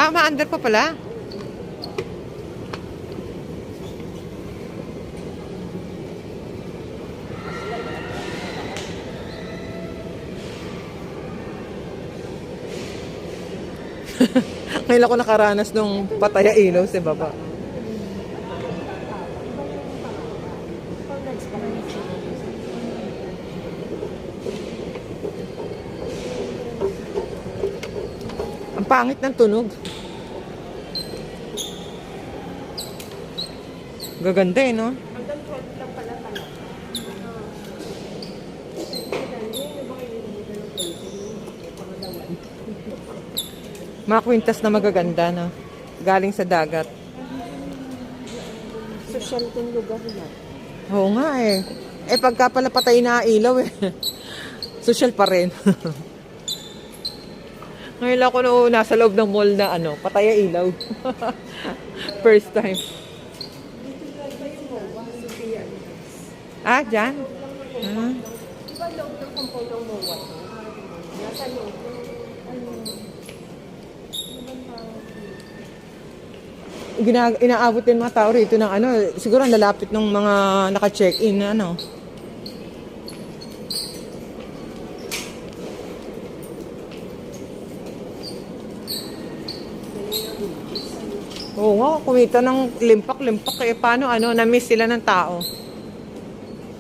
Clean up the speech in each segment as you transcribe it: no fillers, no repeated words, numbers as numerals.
Ah, ma-under pa pala. Ngayon ako nakaranas nung pataya ilaw sa baba. Ang pangit ng tunog. Gaganda eh, no? Hanggang 12 lang pala pala. Mga kwintas na magaganda, no? Galing sa dagat. Social tong lugar na. Oo nga eh. Eh pagka pala patay na ilaw eh. Social pa rin. Ngayon ako noong nasa loob ng mall na ano, patay ang ilaw. First time. Ah, dyan? Ah. Diba loob ng compound ng MOA? Nasa loob ng Inaabot din mga tao rito ng ano, siguro ang lalapit ng mga naka-check-in na ano. Oo nga, kumita ng limpak-limpak eh. Paano ano, na-miss sila ng tao.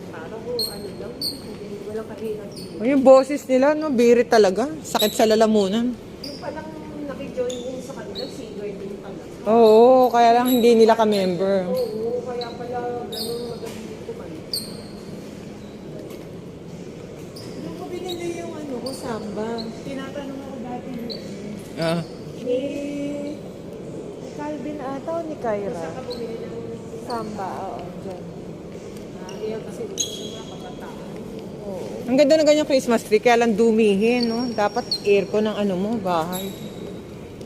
parang kung ano lang, hindi walang kahirap. Yung boses nila, no, birit talaga. Sakit sa lalamunan. Yung palang nakijoin din sa kanila, singer din pala. Oo, kaya lang hindi nila ka-member. Oo, kaya pala ganun magaling kuman. Nung ko binili yung ano ko, samba, tinatanong ako dati Ah. ni Calvin ata o ni Kyra? Saan ka bumili ng samba? Oo, dyan. Iyan kasi gusto siya mga kabataan. Oo. Ang ganda ng ganyang Christmas tree, kaya lang dumihin, no? Dapat aircon ng ano mo, bahay.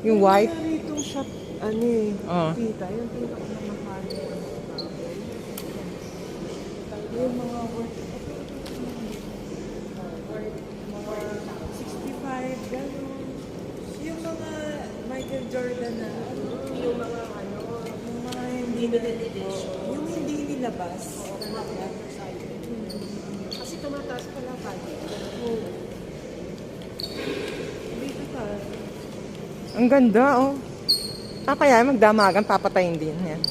Yung white. May itong shop, ano eh, Ah. tita, yung tita ko na mahal. Yung mga worth 65, gano'n. Yung mga Michael Jordan na, ano, yung mga ano, yung mga hindi yung hindi nilabas. Kasi tumataas pala pati. Oo. Dito ka. Ang ganda, oh. Ah, kaya magdamagan, papatayin din. Yan.